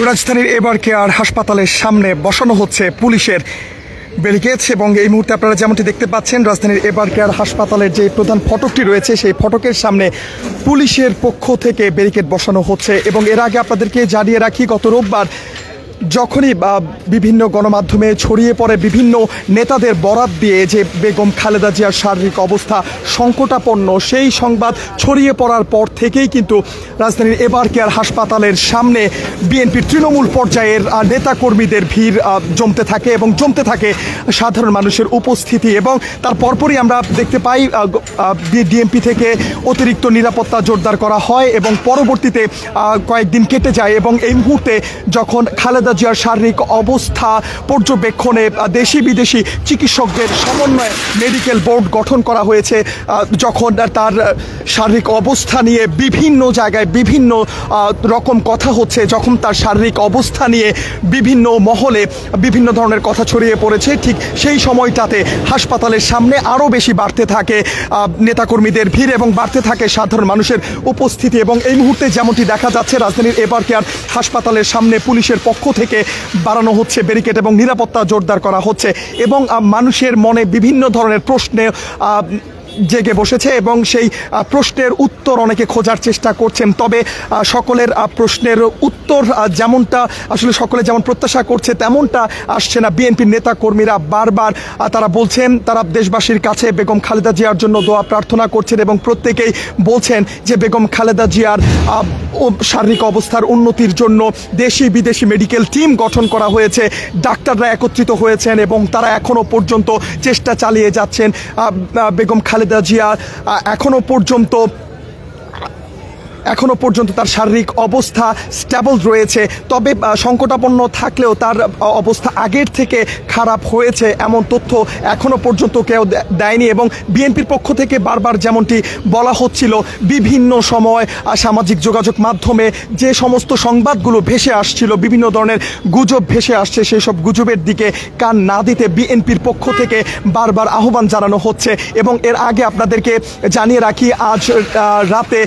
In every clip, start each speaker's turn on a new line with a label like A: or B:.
A: রাজধানীর এবার কেয়ার হাসপাতালের সামনে বসানো হচ্ছে পুলিশের ব্যারিকেড এবং এই মুহূর্তে আপনারা যেমনটি দেখতে পাচ্ছেন রাজধানীর এবার কেয়ার হাসপাতালের যে প্রধান ফটকটি রয়েছে সেই ফটকের সামনে পুলিশের পক্ষ থেকে ব্যারিকেড বসানো হচ্ছে। এবং এর আগে আপনাদেরকে জানিয়ে রাখি, গত রোববার যখনই বিভিন্ন গণমাধ্যমে ছড়িয়ে পড়ে বিভিন্ন নেতাদের বরাত দিয়ে যে বেগম খালেদা জিয়ার শারীরিক অবস্থা সংকটাপন্ন, সেই সংবাদ ছড়িয়ে পড়ার পর থেকেই কিন্তু রাজধানীর এবার কেয়ার হাসপাতালের সামনে বিএনপির তৃণমূল পর্যায়ের নেতাকর্মীদের ভিড় জমতে থাকে এবং জমতে থাকে সাধারণ মানুষের উপস্থিতি। এবং তার পরপরই আমরা দেখতে পাই ডিএমপি থেকে অতিরিক্ত নিরাপত্তা জোরদার করা হয় এবং পরবর্তীতে কয়েকদিন কেটে যায় এবং এই মুহূর্তে যখন খালেদা জিয়ার শারীরিক অবস্থা পর্যবেক্ষণে দেশি বিদেশি চিকিৎসকদের সমন্বয়ে মেডিকেল বোর্ড গঠন করা হয়েছে, যখন তার শারীরিক অবস্থা নিয়ে বিভিন্ন জায়গায় বিভিন্ন রকম কথা হচ্ছে, যখন তার শারীরিক অবস্থা নিয়ে বিভিন্ন মহলে বিভিন্ন ধরনের কথা ছড়িয়ে পড়েছে, ঠিক সেই সময়টাতে হাসপাতালের সামনে আরও বেশি বাড়তে থাকে নেতাকর্মীদের ভিড় এবং বাড়তে থাকে সাধারণ মানুষের উপস্থিতি। এবং এই মুহূর্তে যেমনটি দেখা যাচ্ছে রাজধানীর এবার কেয়ার হাসপাতালের সামনে পুলিশের পক্ষ থেকে বাড়ানো হচ্ছে ব্যারিকেড এবং নিরাপত্তা জোরদার করা হচ্ছে এবং মানুষের মনে বিভিন্ন ধরনের প্রশ্নে জেগে বসেছে এবং সেই প্রশ্নের উত্তর অনেকে খোঁজার চেষ্টা করছেন। তবে সকলের প্রশ্নের উত্তর যেমনটা আসলে সকলে যেমন প্রত্যাশা করছে তেমনটা আসছে না। বিএনপির নেতা কর্মীরা বারবার তারা বলছেন তারা দেশবাসীর কাছে বেগম খালেদা জিয়ার জন্য দোয়া প্রার্থনা করছেন এবং প্রত্যেকেই বলছেন যে বেগম খালেদা জিয়ার শারীরিক অবস্থার উন্নতির জন্য দেশি বিদেশি মেডিকেল টিম গঠন করা হয়েছে, ডাক্তাররা একত্রিত হয়েছেন এবং তারা এখনও পর্যন্ত চেষ্টা চালিয়ে যাচ্ছেন বেগম খালেদা জিয়া এখনো পর্যন্ত তার শারীরিক অবস্থা স্টেবল রয়েছে। তবে সংকটাপন্ন থাকলেও তার অবস্থা আগের থেকে খারাপ হয়েছে এমন তথ্য এখনো পর্যন্ত কেউ দেয়নি। এবং বিএনপির পক্ষ থেকে বারবার যেমনটি বলা হচ্ছিল, বিভিন্ন সময় সামাজিক যোগাযোগ মাধ্যমে যে সমস্ত সংবাদগুলো ভেসে আসছিল, বিভিন্ন ধরনের গুজব ভেসে আসছে, সেই সব গুজবের দিকে কান না দিতে বিএনপির পক্ষ থেকে বারবার আহ্বান জানানো হচ্ছে। এবং এর আগে আপনাদেরকে জানিয়ে রাখি, আজ রাতে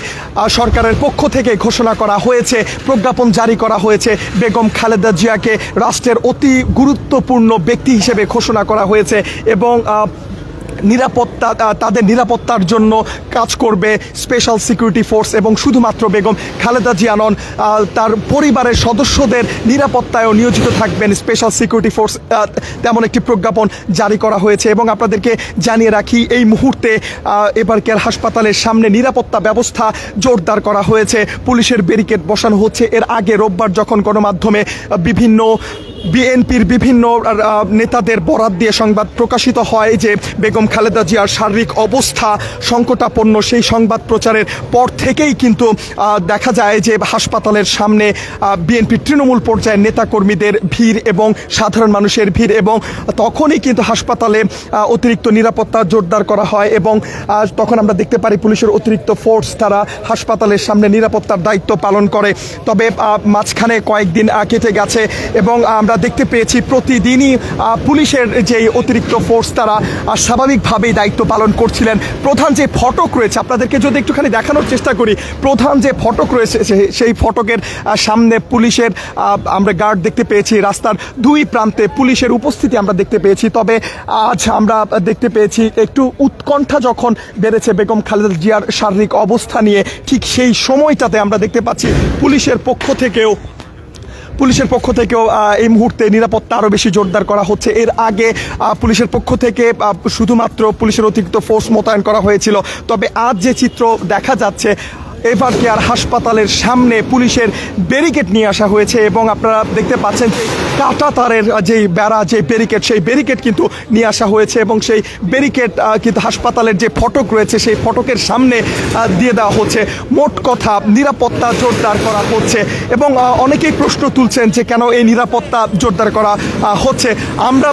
A: সরকারের পক্ষ থেকে ঘোষণা করা হয়েছে, প্রজ্ঞাপন জারি করা হয়েছে, বেগম খালেদা জিয়াকে রাষ্ট্রের অতি গুরুত্বপূর্ণ ব্যক্তি হিসেবে ঘোষণা করা হয়েছে এবং তাদের নিরাপত্তার জন্য কাজ করবে স্পেশাল সিকিউরিটি ফোর্স এবং শুধুমাত্র বেগম খালেদা জিয়া নন, তার পরিবারের সদস্যদের নিরাপত্তায়ও নিয়োজিত থাকবেন স্পেশাল সিকিউরিটি ফোর্স, তেমন একটি প্রজ্ঞাপন জারি করা হয়েছে। এবং আপনাদেরকে জানিয়ে রাখি, এই মুহূর্তে এবার কেয়ার হাসপাতালের সামনে নিরাপত্তা ব্যবস্থা জোরদার করা হয়েছে, পুলিশের ব্যারিকেড বসানো হচ্ছে। এর আগে রোববার যখন গণমাধ্যমে বিএনপির বিভিন্ন নেতাদের বরাত দিয়ে সংবাদ প্রকাশিত হয় যে বেগম খালেদা জিয়ার শারীরিক অবস্থা সংকটাপন্ন, সেই সংবাদ প্রচারের পর থেকেই কিন্তু দেখা যায় যে হাসপাতালের সামনে বিএনপির তৃণমূল পর্যায়ের নেতাকর্মীদের ভিড় এবং সাধারণ মানুষের ভিড় এবং তখনই কিন্তু হাসপাতালে অতিরিক্ত নিরাপত্তা জোরদার করা হয় এবং তখন আমরা দেখতে পারি পুলিশের অতিরিক্ত ফোর্স তারা হাসপাতালের সামনে নিরাপত্তার দায়িত্ব পালন করে। তবে মাঝখানে কয়েকদিন কেটে গেছে এবং আমরা দেখতে পেয়েছি প্রতিদিনই পুলিশের যে অতিরিক্ত ফোর্স তারা স্বাভাবিকভাবেই দায়িত্ব পালন করছিলেন। প্রধান যে ফটক রয়েছে আপনাদেরকে যদি একটুখানি দেখানোর চেষ্টা করি, প্রধান যে ফটক রয়েছে সেই ফটকের সামনে পুলিশের আমরা গার্ড দেখতে পেয়েছি, রাস্তার দুই প্রান্তে পুলিশের উপস্থিতি আমরা দেখতে পেয়েছি। তবে আজ আমরা দেখতে পেয়েছি একটু উৎকণ্ঠা যখন বেড়েছে বেগম খালেদা জিয়ার শারীরিক অবস্থা নিয়ে, ঠিক সেই সময়টাতে আমরা দেখতে পাচ্ছি পুলিশের পক্ষ থেকেও এই মুহূর্তে নিরাপত্তা আরও বেশি জোরদার করা হচ্ছে। এর আগে পুলিশের পক্ষ থেকে শুধুমাত্র পুলিশের অতিরিক্ত ফোর্স মোতায়েন করা হয়েছিল। তবে আজ যে চিত্র দেখা যাচ্ছে, এবার কেয়ার হাসপাতালের সামনে পুলিশের ব্যারিকেড নিয়ে আসা হয়েছে এবং আপনারা দেখতে পাচ্ছেন যে কাঁটা তারের যেই বেড়া, যে ব্যারিকেড, সেই ব্যারিকেড কিন্তু নিয়ে আসা হয়েছে এবং সেই ব্যারিকেড কিন্তু হাসপাতালের যে ফটক রয়েছে সেই ফটকের সামনে দিয়ে দেওয়া হচ্ছে। মোট কথা নিরাপত্তা জোরদার করা হচ্ছে এবং অনেকেই প্রশ্ন তুলছেন যে কেন এই নিরাপত্তা জোরদার করা হচ্ছে। আমরা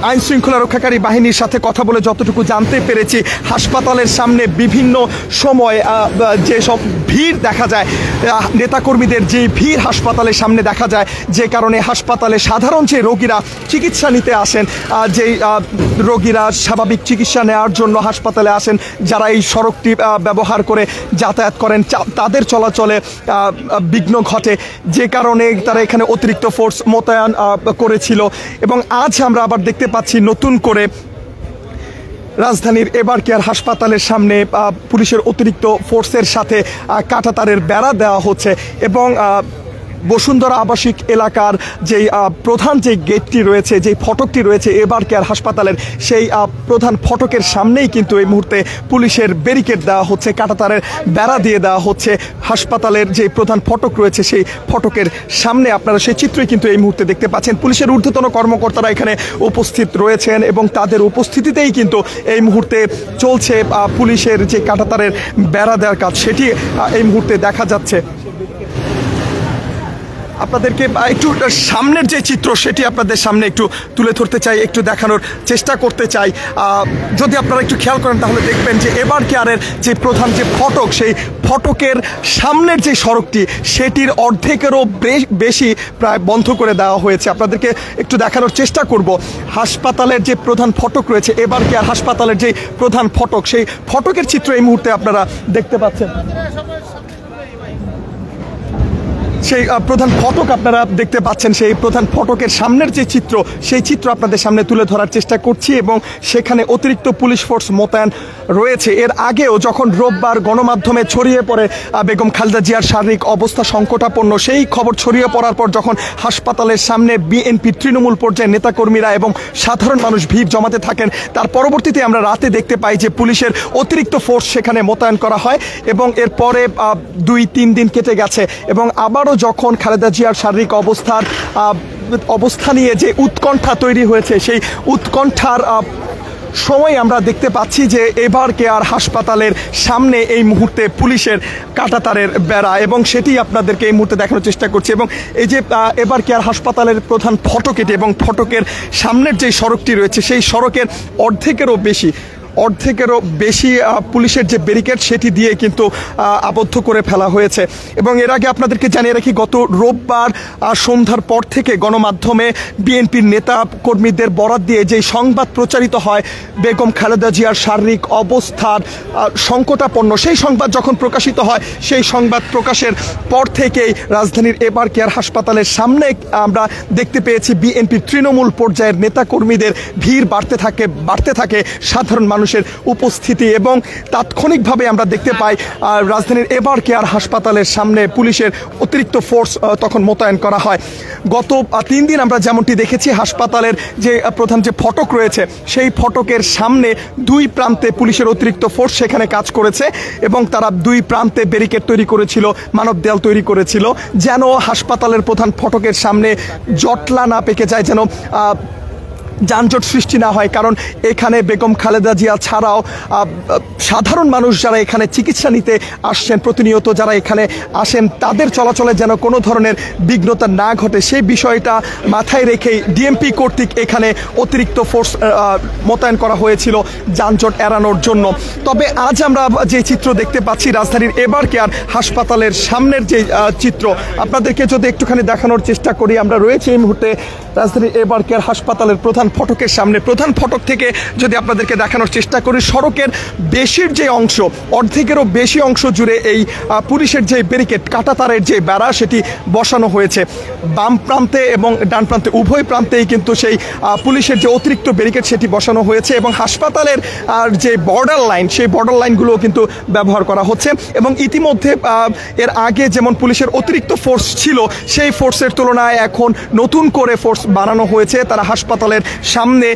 A: আইন শৃঙ্খলা রক্ষাকারী বাহিনীর সাথে কথা বলে যতটুকু জানতে পেরেছি, হাসপাতালের সামনে বিভিন্ন সময় যে সব ভিড় দেখা যায়, নেতাকর্মীদের যে ভিড় হাসপাতালের সামনে দেখা যায়, যে কারণে হাসপাতালের সাধারণ যে রোগীরা চিকিৎসা নিতে আসেন, যেই রোগীরা স্বাভাবিক চিকিৎসা নেওয়ার জন্য হাসপাতালে আসেন, যারা এই সড়কটি ব্যবহার করে যাতায়াত করেন, তাদের চলাচলে বিঘ্ন ঘটে, যে কারণে তারা এখানে অতিরিক্ত ফোর্স মোতায়েন করেছিল। এবং আজ আমরা আবার দেখতে পাচ্ছি নতুন করে রাজধানীর এবার কেয়ার হাসপাতালের সামনে পুলিশের অতিরিক্ত ফোর্সের সাথে কাঁটাতারের বেড়া দেওয়া হচ্ছে এবং বসুন্ধরা আবাসিক এলাকার যেই প্রধান যে গেটটি রয়েছে, যেই ফটকটি রয়েছে এবার কেয়ার হাসপাতালের, সেই প্রধান ফটকের সামনেই কিন্তু এই মুহূর্তে পুলিশের ব্যারিকেড দেওয়া হচ্ছে, কাঁটাতারের বেড়া দিয়ে দেওয়া হচ্ছে। হাসপাতালের যে প্রধান ফটক রয়েছে সেই ফটকের সামনে আপনারা সেই চিত্রই কিন্তু এই মুহূর্তে দেখতে পাচ্ছেন। পুলিশের ঊর্ধ্বতন কর্মকর্তারা এখানে উপস্থিত রয়েছেন এবং তাদের উপস্থিতিতেই কিন্তু এই মুহূর্তে চলছে পুলিশের যে কাঁটাতারের বেড়া দেওয়ার কাজ, সেটি এই মুহূর্তে দেখা যাচ্ছে। আপনাদেরকে একটু সামনের যে চিত্র সেটি আপনাদের সামনে একটু তুলে ধরতে চাই, একটু দেখানোর চেষ্টা করতে চাই। যদি আপনারা একটু খেয়াল করেন তাহলে দেখবেন যে এবার কেয়ারের যে প্রধান যে ফটক, সেই ফটকের সামনের যে সড়কটি সেটির অর্ধেকেরও বেশি প্রায় বন্ধ করে দেওয়া হয়েছে। আপনাদেরকে একটু দেখানোর চেষ্টা করব। হাসপাতালের যে প্রধান ফটক রয়েছে, এবার কেয়ার হাসপাতালের যে প্রধান ফটক, সেই ফটকের চিত্র এই মুহূর্তে আপনারা দেখতে পাচ্ছেন। সেই প্রধান ফটক আপনারা দেখতে পাচ্ছেন, সেই প্রধান ফটকের সামনের যে চিত্র, সেই চিত্র আপনাদের সামনে তুলে ধরার চেষ্টা করছি এবং সেখানে অতিরিক্ত পুলিশ ফোর্স মোতায়েন রয়েছে। এর আগেও যখন রোববার গণমাধ্যমে ছড়িয়ে পড়ে বেগম খালেদা জিয়ার শারীরিক অবস্থা সংকটাপন্ন, সেই খবর ছড়িয়ে পড়ার পর যখন হাসপাতালের সামনে বিএনপি তৃণমূল পর্যায়ের নেতাকর্মীরা এবং সাধারণ মানুষ ভিড় জমাতে থাকেন, তার পরবর্তীতে আমরা রাতে দেখতে পাই যে পুলিশের অতিরিক্ত ফোর্স সেখানে মোতায়েন করা হয় এবং এরপরে 2-3 দিন কেটে গেছে এবং আবারও যখন খালেদা জিয়ার শারীরিক অবস্থা নিয়ে যে উৎকণ্ঠা তৈরি হয়েছে, সেই উৎকণ্ঠার সময় আমরা দেখতে পাচ্ছি যে এবার কেয়ার হাসপাতালের সামনে এই মুহূর্তে পুলিশের কাঁটাতারের বেড়া, এবং সেটি আপনাদেরকে এই মুহূর্তে দেখানোর চেষ্টা করছি। এবং এই যে এবার কেয়ার হাসপাতালের প্রধান ফটক এটি, এবং ফটকের সামনের যে সড়কটি রয়েছে সেই সড়কের অর্ধেকেরও বেশি পুলিশের যে ব্যারিকেড সেটি দিয়ে কিন্তু আবদ্ধ করে ফেলা হয়েছে। এবং এর আগে আপনাদেরকে জানিয়ে রাখি, গত রোববার সন্ধ্যার পর থেকে গণমাধ্যমে বিএনপির নেতা কর্মীদের বরাত দিয়ে যে সংবাদ প্রচারিত হয় বেগম খালেদা জিয়ার শারীরিক অবস্থার সংকটাপন্ন, সেই সংবাদ যখন প্রকাশিত হয়, সেই সংবাদ প্রকাশের পর থেকেই রাজধানীর এবার কেয়ার হাসপাতালের সামনে আমরা দেখতে পেয়েছি বিএনপির তৃণমূল পর্যায়ের নেতাকর্মীদের ভিড় বাড়তে থাকে সাধারণ মানুষের উপস্থিতি, এবং তাৎক্ষণিকভাবে আমরা দেখতে পাই রাজধানীর এবার কেয়ার হাসপাতালের সামনে পুলিশের অতিরিক্ত ফোর্স তখন মোতায়েন করা হয়। গত 3 দিন আমরা যেমনটি দেখেছি, হাসপাতালের যে প্রধান যে ফটক রয়েছে সেই ফটকের সামনে 2 প্রান্তে পুলিশের অতিরিক্ত ফোর্স সেখানে কাজ করেছে এবং তারা 2 প্রান্তে ব্যারিকেড তৈরি করেছিল, মানব দেয়াল তৈরি করেছিল, যেন হাসপাতালের প্রধান ফটকের সামনে জটলা না পেকে যায়, যেন যানজট সৃষ্টি না হয়। কারণ এখানে বেগম খালেদা জিয়া ছাড়াও সাধারণ মানুষ যারা এখানে চিকিৎসা নিতে আসছেন, প্রতিনিয়ত যারা এখানে আসেন, তাদের চলাচলে যেন কোনো ধরনের বিঘ্নতা না ঘটে, সেই বিষয়টা মাথায় রেখেই ডিএমপি কর্তৃক এখানে অতিরিক্ত ফোর্স মোতায়েন করা হয়েছিল যানজট এড়ানোর জন্য। তবে আজ আমরা যে চিত্র দেখতে পাচ্ছি রাজধানীর এবার কেয়ার হাসপাতালের সামনের যে চিত্র, আপনাদেরকে যদি একটুখানি দেখানোর চেষ্টা করি, আমরা রয়েছে এই মুহূর্তে রাজধানীর এবার কেয়ার হাসপাতালের প্রধান ফটকের সামনে। প্রধান ফটক থেকে যদি আপনাদেরকে দেখানোর চেষ্টা করি, সড়কের বেশির যে অংশ, অর্ধেকেরও বেশি অংশ জুড়ে এই পুলিশের যে ব্যারিকেড, কাঁটাতারের যে বেড়া, সেটি বসানো হয়েছে। বাম প্রান্তে এবং ডান প্রান্তে উভয় প্রান্তেই কিন্তু সেই পুলিশের যে অতিরিক্ত ব্যারিকেড সেটি বসানো হয়েছে এবং হাসপাতালের যে বর্ডার লাইন, সেই বর্ডার লাইনগুলোও কিন্তু ব্যবহার করা হচ্ছে। এবং ইতিমধ্যে এর আগে যেমন পুলিশের অতিরিক্ত ফোর্স ছিল, সেই ফোর্সের তুলনায় এখন নতুন করে ফোর্স বানানো হয়েছে, তারা হাসপাতালের সামনে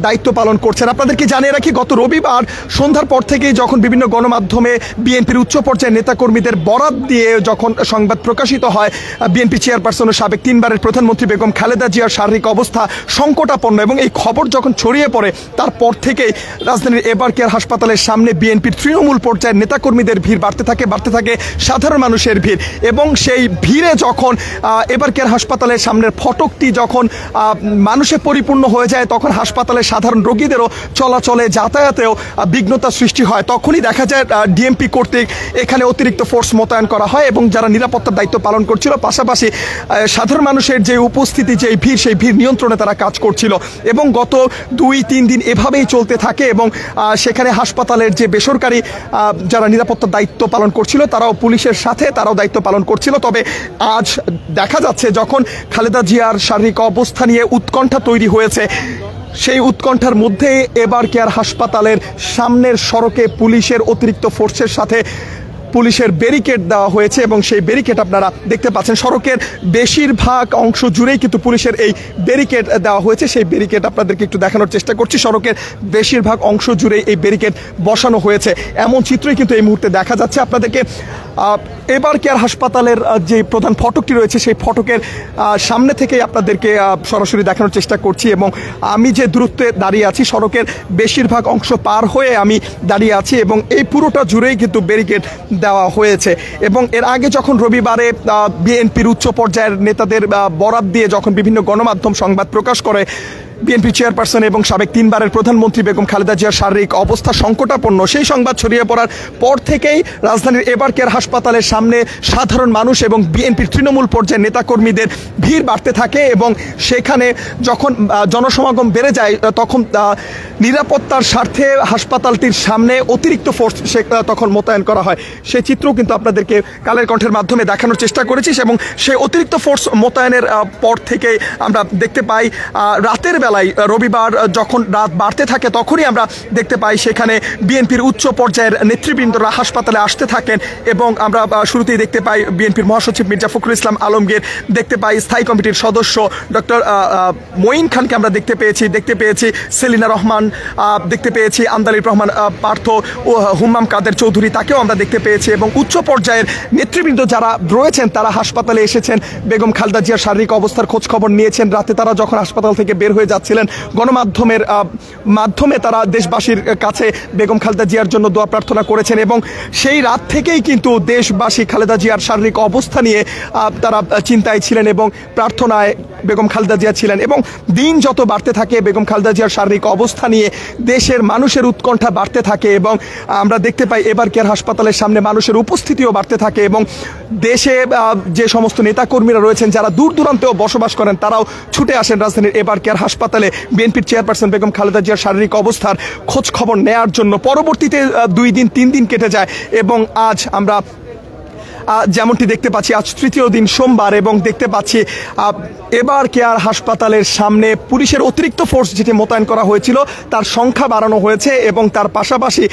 A: দায়িত্ব পালন করছেন। আপনাদেরকে জানিয়ে রাখি, গত রবিবার সন্ধ্যার পর থেকেই যখন বিভিন্ন গণমাধ্যমে বিএনপির উচ্চ পর্যায়ের নেতাকর্মীদের বরাত দিয়ে যখন সংবাদ প্রকাশিত হয় বিএনপি চেয়ারপারসন ও সাবেক 3 বারের প্রধানমন্ত্রী বেগম খালেদা জিয়ার শারীরিক অবস্থা সংকটাপন্ন, এবং এই খবর যখন ছড়িয়ে পড়ে, তারপর থেকেই রাজধানীর এবার কেয়ার হাসপাতালের সামনে বিএনপির তৃণমূল পর্যায়ের নেতাকর্মীদের ভিড় বাড়তে থাকে সাধারণ মানুষের ভিড়। এবং সেই ভিড়ে যখন এবার কেয়ার হাসপাতালের সামনের ফটকটি যখন মানুষে পরিপূর্ণ হয়েছে, হয়ে যায়, তখন হাসপাতালে সাধারণ রোগীদেরও চলাচলে যাতায়াতেও বিঘ্নতা সৃষ্টি হয়। তখনই দেখা যায় ডিএমপি কর্তৃক এখানে অতিরিক্ত ফোর্স মোতায়েন করা হয় এবং যারা নিরাপত্তার দায়িত্ব পালন করছিল, পাশাপাশি সাধারণ মানুষের যে উপস্থিতি, যে ভিড়, সেই ভিড় নিয়ন্ত্রণে তারা কাজ করছিল। এবং গত 2-3 দিন এভাবেই চলতে থাকে এবং সেখানে হাসপাতালের যে বেসরকারি যারা নিরাপত্তার দায়িত্ব পালন করছিল তারাও পুলিশের সাথে তারাও দায়িত্ব পালন করছিল। তবে আজ দেখা যাচ্ছে যখন খালেদা জিয়ার শারীরিক অবস্থা নিয়ে উৎকণ্ঠা তৈরি হয়েছে, সেই উৎকণ্ঠার মধ্যে এবার কেয়ার হাসপাতালের সামনের সড়কে পুলিশের অতিরিক্ত ফোর্সের সাথে পুলিশের ব্যারিকেড দেওয়া হয়েছে এবং সেই ব্যারিকেড আপনারা দেখতে পাচ্ছেন। সড়কের বেশিরভাগ অংশ জুড়েই কিন্তু পুলিশের এই ব্যারিকেড দেওয়া হয়েছে। সেই ব্যারিকেড আপনাদেরকে একটু দেখানোর চেষ্টা করছি। সড়কের বেশিরভাগ অংশ জুড়েই এই ব্যারিকেড বসানো হয়েছে, এমন চিত্রই কিন্তু এই মুহূর্তে দেখা যাচ্ছে আপনাদেরকে। এবার কেয়ার হাসপাতালের যে প্রধান ফটকটি রয়েছে সেই ফটকের সামনে থেকেই আপনাদেরকে সরাসরি দেখানোর চেষ্টা করছি এবং আমি যে দূরত্বে দাঁড়িয়ে আছি সড়কের বেশিরভাগ অংশ পার হয়ে আমি দাঁড়িয়ে আছি এবং এই পুরোটা জুড়েই কিন্তু ব্যারিকেড দেওয়া হয়েছে। এবং এর আগে যখন রবিবারে বিএনপির উচ্চ পর্যায়ের নেতাদের বরাত দিয়ে যখন বিভিন্ন গণমাধ্যম সংবাদ প্রকাশ করে বিএনপি চেয়ারপারসন এবং সাবেক 3 বারের প্রধানমন্ত্রী বেগম খালেদা জিয়ার শারীরিক অবস্থা সংকটাপন্ন, সেই সংবাদ ছড়িয়ে পড়ার পর থেকেই রাজধানীর এবার কেয়ার হাসপাতালের সামনে সাধারণ মানুষ এবং বিএনপির তৃণমূল পর্যায়ের নেতাকর্মীদের ভিড় বাড়তে থাকে এবং সেখানে যখন জনসমাগম বেড়ে যায় তখন নিরাপত্তার স্বার্থে হাসপাতালটির সামনে অতিরিক্ত ফোর্স তখন মোতায়েন করা হয়। সেই চিত্রও কিন্তু আপনাদেরকে কালের কণ্ঠের মাধ্যমে দেখানোর চেষ্টা করেছি এবং সেই অতিরিক্ত ফোর্স মোতায়েনের পর থেকে আমরা দেখতে পাই রাতের বেলায় রবিবার যখন রাত বাড়তে থাকে তখনই আমরা দেখতে পাই সেখানে বিএনপির উচ্চ পর্যায়ের নেতৃবৃন্দরা হাসপাতালে আসতে থাকেন এবং আমরা শুরুতেই দেখতে পাই বিএনপির মহাসচিব মির্জা ফখরুল ইসলাম আলমগীর, দেখতে পাই স্থায়ী কমিটির সদস্য ডক্টর মঈন খানকে আমরা দেখতে পেয়েছি সেলিনা রহমান, দেখতে পেয়েছি আন্দালিব রহমান পার্থ ও হুম্মাম কাদের চৌধুরী, তাকেও আমরা দেখতে পেয়েছি এবং উচ্চ পর্যায়ের নেতৃবৃন্দ যারা রয়েছেন তারা হাসপাতালে এসেছেন, বেগম খালেদা জিয়ার শারীরিক অবস্থার খোঁজ খবর নিয়েছেন। রাতে তারা যখন হাসপাতাল থেকে বের হয়ে যাচ্ছিলেন গণমাধ্যমের মাধ্যমে তারা দেশবাসীর কাছে বেগম খালেদা জিয়ার জন্য দোয়া প্রার্থনা করেছেন এবং সেই রাত থেকেই কিন্তু দেশবাসী খালেদা জিয়ার শারীরিক অবস্থা নিয়ে তারা চিন্তায় ছিলেন এবং প্রার্থনায় বেগম খালেদা জিয়া ছিলেন। এবং দিন যত বাড়তে থাকে বেগম খালেদা জিয়ার শারীরিক অবস্থা নিয়ে দেশের মানুষের উৎকণ্ঠা বাড়তে থাকে এবং আমরা দেখতে পাই এবার কেয়ার হাসপাতালের সামনে মানুষের উপস্থিতিও বাড়তে থাকে এবং দেশে যে সমস্ত নেতাকর্মীরা রয়েছেন যারা দূর দূরান্তেও বসবাস করেন তারাও ছুটে আসেন রাজধানীর এবার কেয়ার হাসপাতালে বিএনপির চেয়ারপারসন বেগম খালেদা জিয়ার শারীরিক অবস্থার খোঁজ খবর নেয়ার জন্য। পরবর্তীতে 2-3 দিন কেটে যায় এবং আজ আমরা যেমনটি দেখতে পাচ্ছি আজ তৃতীয় দিন সোমবার এবং দেখতে পাচ্ছি এবার কেয়ার হাসপাতালের সামনে পুলিশের অতিরিক্ত ফোর্স যেটি মোতায়েন করা হয়েছিল তার সংখ্যা বাড়ানো হয়েছে এবং তার পাশাপাশি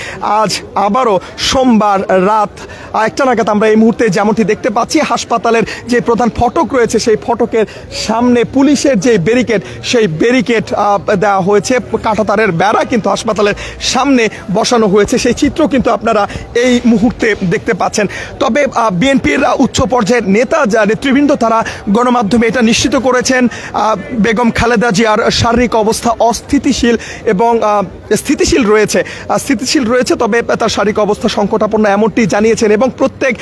A: আজ আবারও সোমবার রাত 1টা নাগাদ আমরা এই মুহূর্তে যেমনটি দেখতে পাচ্ছি হাসপাতালের যে প্রধান ফটক রয়েছে সেই ফটকের সামনে পুলিশের যে ব্যারিকেড সেই ব্যারিকেড দেওয়া হয়েছে, কাঁটাতারের বেড়া কিন্তু হাসপাতালের সামনে বসানো হয়েছে, সেই চিত্র কিন্তু আপনারা এই মুহূর্তে দেখতে পাচ্ছেন। তবে বিএনপির উচ্চ পর্যায়ের নেতা যা নেতৃবৃন্দ তারা গণমাধ্যমে এটা নিশ্চিত করেছেন বেগম খালেদা জিয়ার শারীরিক অবস্থা অস্থিতিশীল এবং স্থিতিশীল রয়েছে তবে তার শারীরিক অবস্থা সংকটাপন্ন এমনটি জানিয়েছেন এবং প্রত্যেক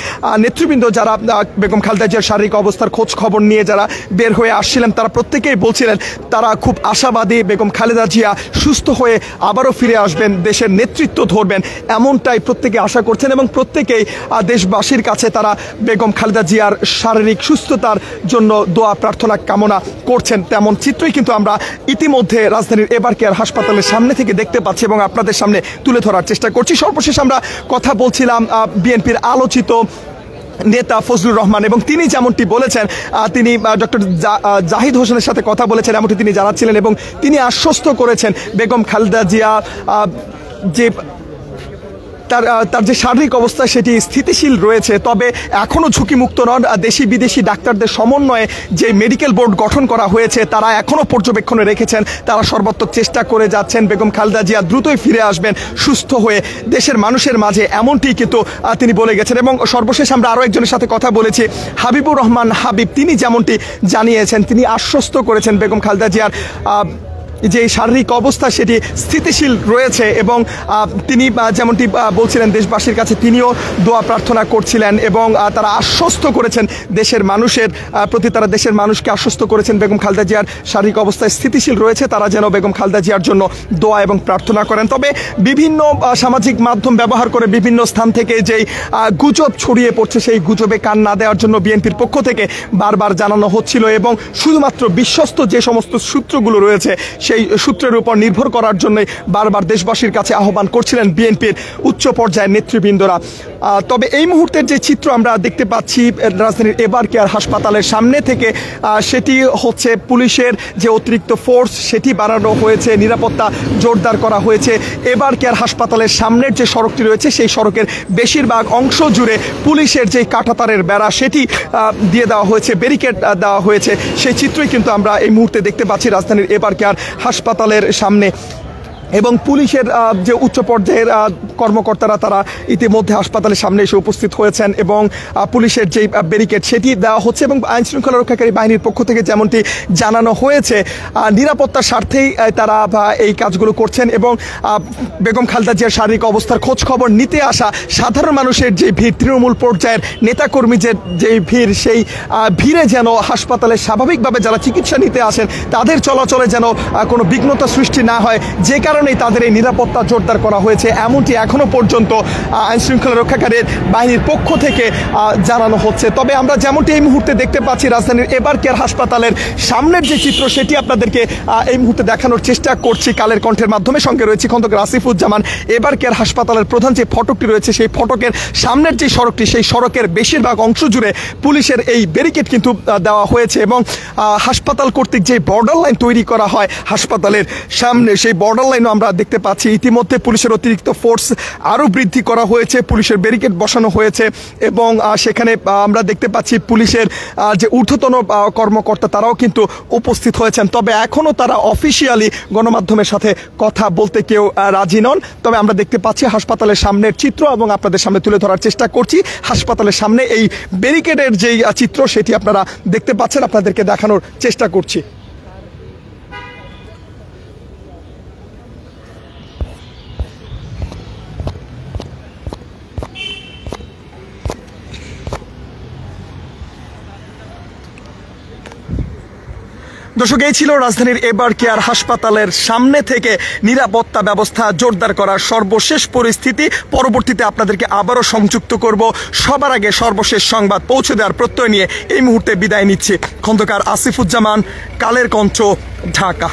A: নেতৃবৃন্দ যারা বেগম খালেদা জিয়ার শারীরিক অবস্থার খোঁজ খবর নিয়ে যারা বের হয়ে আসছিলেন তারা প্রত্যেকেই বলছিলেন তারা খুব আশাবাদী বেগম খালেদা জিয়া সুস্থ হয়ে আবারও ফিরে আসবেন, দেশের নেতৃত্ব ধরবেন, এমনটাই প্রত্যেকে আশা করছেন এবং প্রত্যেকেই দেশবাসীর কাছে তারা বেগম খালেদা জিয়ার শারীরিক সুস্থতার জন্য দোয়া প্রার্থনা কামনা করছেন। তেমন চিত্রই কিন্তু আমরা ইতিমধ্যে রাজধানীর এবার কেয়ার হাসপাতালের সামনে থেকে দেখতে পাচ্ছি এবং আপনাদের সামনে তুলে ধরার চেষ্টা করছি। সর্বশেষ আমরা কথা বলছিলাম বিএনপির আলোচিত নেতা ফজলুর রহমান এবং তিনি যেমনটি বলেছেন তিনি ডক্টর জাহিদ হোসেনের সাথে কথা বলেছেন এমনটি তিনি জানাচ্ছিলেন এবং তিনি আশ্বস্ত করেছেন বেগম খালেদা জিয়া যে তার যে শারীরিক অবস্থা সেটি স্থিতিশীল রয়েছে তবে এখনও ঝুঁকিমুক্ত নন। দেশি বিদেশি ডাক্তারদের সমন্বয়ে যে মেডিকেল বোর্ড গঠন করা হয়েছে তারা এখনও পর্যবেক্ষণে রেখেছেন, তারা সর্বাত্মক চেষ্টা করে যাচ্ছেন বেগম খালেদা জিয়া দ্রুতই ফিরে আসবেন সুস্থ হয়ে দেশের মানুষের মাঝে, এমনটি কিন্তু তিনি বলে গেছেন। এবং সর্বশেষ আমরা আরও একজনের সাথে কথা বলেছি হাবিবুর রহমান হাবিব, তিনি যেমনটি জানিয়েছেন তিনি আশ্বস্ত করেছেন বেগম খালেদা জিয়ার যে শারীরিক অবস্থা সেটি স্থিতিশীল রয়েছে এবং তিনি যেমনটি বলছিলেন দেশবাসীর কাছে তিনিও দোয়া প্রার্থনা করছিলেন এবং তারা আশ্বস্ত করেছেন দেশের মানুষের প্রতি, তারা দেশের মানুষকে আশ্বস্ত করেছেন বেগম খালেদা জিয়ার শারীরিক অবস্থায় স্থিতিশীল রয়েছে, তারা যেন বেগম খালেদা জিয়ার জন্য দোয়া এবং প্রার্থনা করেন। তবে বিভিন্ন সামাজিক মাধ্যম ব্যবহার করে বিভিন্ন স্থান থেকে যেই গুজব ছড়িয়ে পড়ছে সেই গুজবে কান না দেওয়ার জন্য বিএনপির পক্ষ থেকে বারবার জানানো হচ্ছিল এবং শুধুমাত্র বিশ্বস্ত যে সমস্ত সূত্রগুলো রয়েছে সেই সূত্রের উপর নির্ভর করার জন্য বারবার দেশবাসীর কাছে আহ্বান করছিলেন বিএনপির উচ্চ পর্যায়ের নেতৃবৃন্দরা। তবে এই মুহূর্তের যে চিত্র আমরা দেখতে পাচ্ছি রাজধানীর এবার কেয়ার হাসপাতালের সামনে থেকে, সেটি হচ্ছে পুলিশের যে অতিরিক্ত ফোর্স সেটি বাড়ানো হয়েছে, নিরাপত্তা জোরদার করা হয়েছে। এবার কেয়ার হাসপাতালের সামনের যে সড়কটি রয়েছে সেই সড়কের বেশিরভাগ অংশ জুড়ে পুলিশের যে কাঁটাতারের বেড়া সেটি দিয়ে দেওয়া হয়েছে, ব্যারিকেড দেওয়া হয়েছে। সেই চিত্রই কিন্তু আমরা এই মুহূর্তে দেখতে পাচ্ছি রাজধানীর এবার কেয়ার হাসপাতালের সামনে। এবং পুলিশের যে উচ্চ পর্যায়ের কর্মকর্তারা তারা ইতিমধ্যে হাসপাতালের সামনে এসে উপস্থিত হয়েছেন এবং পুলিশের যে ব্যারিকেড সেটি দেওয়া হচ্ছে এবং আইন শৃঙ্খলা রক্ষাকারী বাহিনীর পক্ষ থেকে যেমনটি জানানো হয়েছে নিরাপত্তার স্বার্থেই তারা এই কাজগুলো করছেন এবং বেগম খালেদা জিয়ার শারীরিক অবস্থার খোঁজ খবর নিতে আসা সাধারণ মানুষের যে ভিড়, তৃণমূল পর্যায়ের নেতাকর্মীদের যে ভিড়, সেই ভিড়ে যেন হাসপাতালে স্বাভাবিকভাবে যারা চিকিৎসা নিতে আসেন তাদের চলাচলে যেন কোনো বিঘ্নতা সৃষ্টি না হয়, যে কারণে তাদের এই নিরাপত্তা জোরদার করা হয়েছে এমনটি এখনো পর্যন্ত আইন শৃঙ্খলা রক্ষাকারী বাহিনীর পক্ষ থেকে জানানো হচ্ছে। তবে আমরা যেমনটি এই মুহূর্তে দেখতে পাচ্ছি রাজধানীর এবার কেয়ার হাসপাতালের সামনের যে চিত্র সেটি আপনাদেরকে এই মুহূর্তে দেখানোর চেষ্টা করছি কালের কণ্ঠের মাধ্যমে। সঙ্গে রয়েছে খন্দকার আসিফুজ্জামান। এবার কেয়ার হাসপাতালের প্রধান যে ফটকটি রয়েছে সেই ফটকের সামনের যে সড়কটি সেই সড়কের বেশিরভাগ অংশ জুড়ে পুলিশের এই ব্যারিকেড কিন্তু দেওয়া হয়েছে এবং হাসপাতাল কর্তৃক যে বর্ডার লাইন তৈরি করা হয় হাসপাতালের সামনে সেই বর্ডার লাইন আমরা দেখতে পাচ্ছি। ইতিমধ্যে পুলিশের অতিরিক্ত ফোর্স আরও বৃদ্ধি করা হয়েছে, পুলিশের ব্যারিকেড বসানো হয়েছে এবং সেখানে আমরা দেখতে পাচ্ছি পুলিশের যে ঊর্ধ্বতন কর্মকর্তা তারাও কিন্তু উপস্থিত হয়েছেন। তবে এখনও তারা অফিসিয়ালি গণমাধ্যমের সাথে কথা বলতে কেউ রাজি নন। তবে আমরা দেখতে পাচ্ছি হাসপাতালের সামনের চিত্র এবং আপনাদের সামনে তুলে ধরার চেষ্টা করছি। হাসপাতালের সামনে এই ব্যারিকেডের যেই চিত্র সেটি আপনারা দেখতে পাচ্ছেন, আপনাদেরকে দেখানোর চেষ্টা করছি। দর্শক, এই ছিল রাজধানীর এবার কেয়ার হাসপাতালের সামনে থেকে নিরাপত্তা ব্যবস্থা জোরদার করার সর্বশেষ পরিস্থিতি। পরবর্তীতে আপনাদেরকে আবারও সংযুক্ত করব। সবার আগে সর্বশেষ সংবাদ পৌঁছে দেওয়ার প্রত্যয় নিয়ে এই মুহূর্তে বিদায় নিচ্ছে খন্দকার আসিফুজ্জামান, কালের কণ্ঠ, ঢাকা।